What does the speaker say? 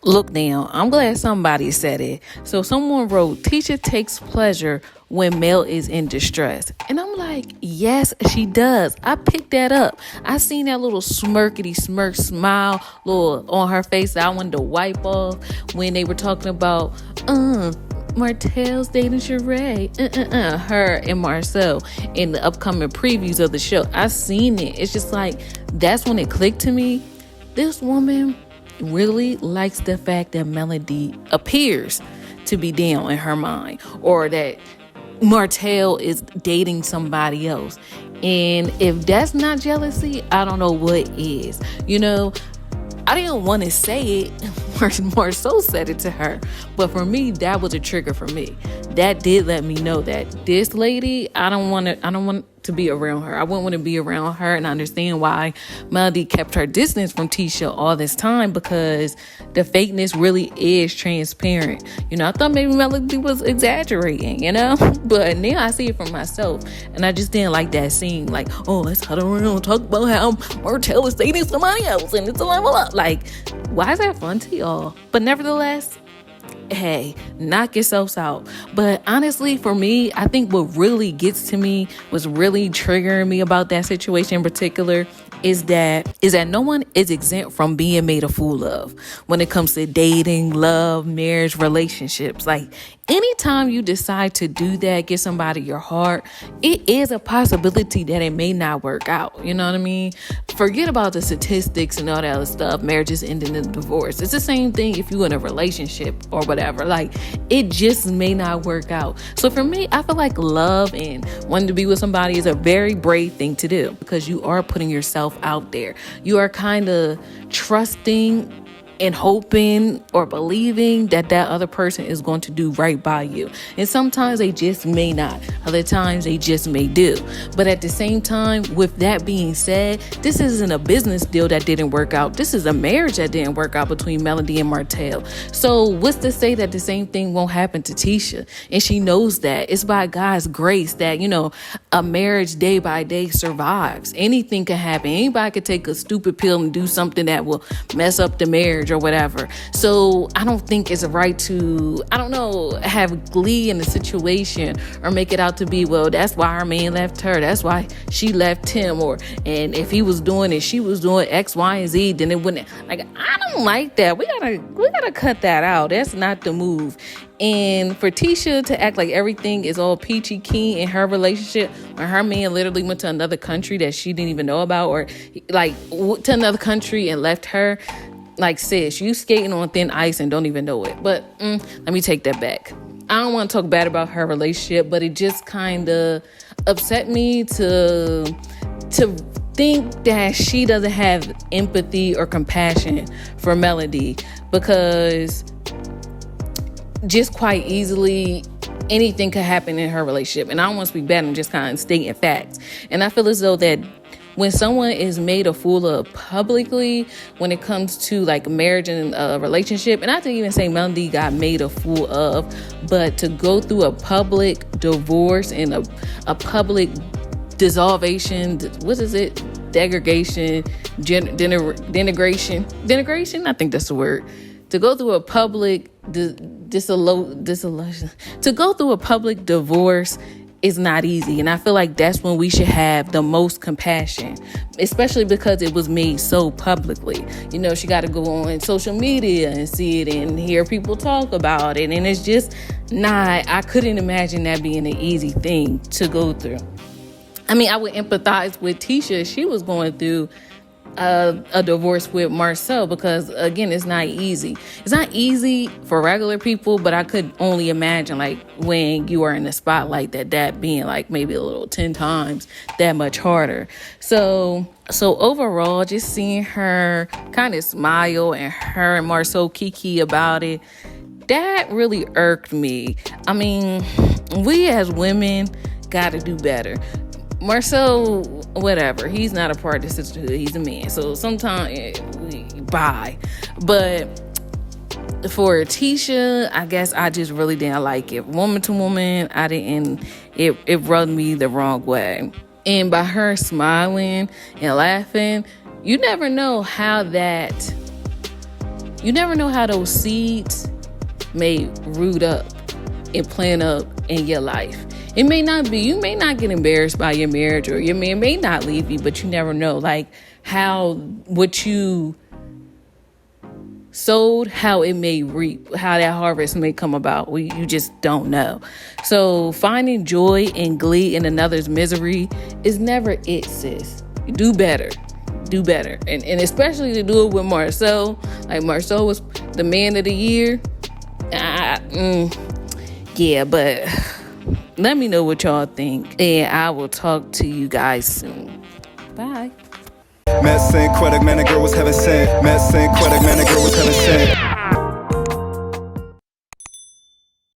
Look now, I'm glad somebody said it. So someone wrote, Tisha takes pleasure when Mel is in distress. And I'm like, yes, she does. I picked that up. I seen that little smirkety smirk smile little on her face that I wanted to wipe off when they were talking about, Martell's dating Sheree. Her and Marcel in the upcoming previews of the show. I seen it. It's just like, that's when it clicked to me. This woman really likes the fact that Melody appears to be down in her mind, or that Martell is dating somebody else. And if that's not jealousy, I don't know what is. I didn't want to say it. Marceau said it to her. But for me, that was a trigger for me. That did let me know that this lady, I don't want to be around her. I wouldn't want to be around her, and I understand why Melody kept her distance from Tisha all this time, because the fakeness really is transparent. I thought maybe Melody was exaggerating, but now I see it for myself, and I just didn't like that scene. Like, oh, let's huddle around and talk about how Martell is dating somebody else, and it's a level up. Like, why is that fun to y'all? But nevertheless, hey, knock yourselves out. But honestly, for me, I think what really gets to me, was really triggering me about that situation in particular, is that no one is exempt from being made a fool of when it comes to dating, love, marriage, relationships. Like, anytime you decide to do that, give somebody your heart, it is a possibility that it may not work out. You know what I mean? Forget about the statistics and all that other stuff. Marriages ending in divorce. It's the same thing if you're in a relationship or whatever. Like, it just may not work out. So for me, I feel like love and wanting to be with somebody is a very brave thing to do, because you are putting yourself out there. You are kind of trusting and hoping or believing that other person is going to do right by you. And sometimes they just may not. Other times they just may do. But at the same time, with that being said, this isn't a business deal that didn't work out. This is a marriage that didn't work out between Melody and Martell. So what's to say that the same thing won't happen to Tisha? And she knows that. It's by God's grace that, a marriage day by day survives. Anything can happen. Anybody could take a stupid pill and do something that will mess up the marriage or whatever. So I don't think it's right to, have glee in the situation or make it out to be, well, that's why her man left her. That's why she left him. And if he was doing it, she was doing X, Y, and Z, then it wouldn't. Like, I don't like that. We gotta cut that out. That's not the move. And for Tisha to act like everything is all peachy keen in her relationship, when her man literally went to another country that she didn't even know about, or like to another country and left her. Like, sis, you skating on thin ice and don't even know it. But let me take that back. I don't want to talk bad about her relationship, but it just kind of upset me to think that she doesn't have empathy or compassion for Melody, because just quite easily anything could happen in her relationship. And I don't want to speak bad, I'm just kind of stating facts. And I feel as though that when someone is made a fool of publicly, when it comes to like marriage and a relationship, and I didn't even say Melody got made a fool of, but to go through a public divorce and a public dissolution, what is it? Degradation, denigration. I think that's the word. To go through a public dissolution, to go through a public divorce is not easy. And I feel like that's when we should have the most compassion, especially because it was made so publicly. She got to go on social media and see it and hear people talk about it. And it's just not, I couldn't imagine that being an easy thing to go through. I mean, I would empathize with Tisha. She was going through a divorce with Marcel, because again, it's not easy. It's not easy for regular people, but I could only imagine like when you are in the spotlight, that being like maybe a little 10 times that much harder. So overall, just seeing her kind of smile and her and Marcel kiki about it, that really irked me. I mean, we as women got to do better. Marcel, whatever, he's not a part of the sisterhood, he's a man, so sometimes bye. But for Tisha, I guess I just really didn't like it. Woman to woman, it rubbed me the wrong way. And by her smiling and laughing, you never know how that You never know how those seeds may root up and plant up in your life. It may not be, you may not get embarrassed by your marriage, or your man may not leave you, but you never know, like, how what you sowed, how it may reap, how that harvest may come about. You just don't know. So finding joy and glee in another's misery is never it, sis. Do better. Do better. And especially to do it with Marcel. Like, Marcel was the man of the year. Yeah, but let me know what y'all think, and I will talk to you guys soon. Bye. Met Saint Quebec, man, the girl was heaven sent. Met Saint Quebec, man, the girl was heaven sent.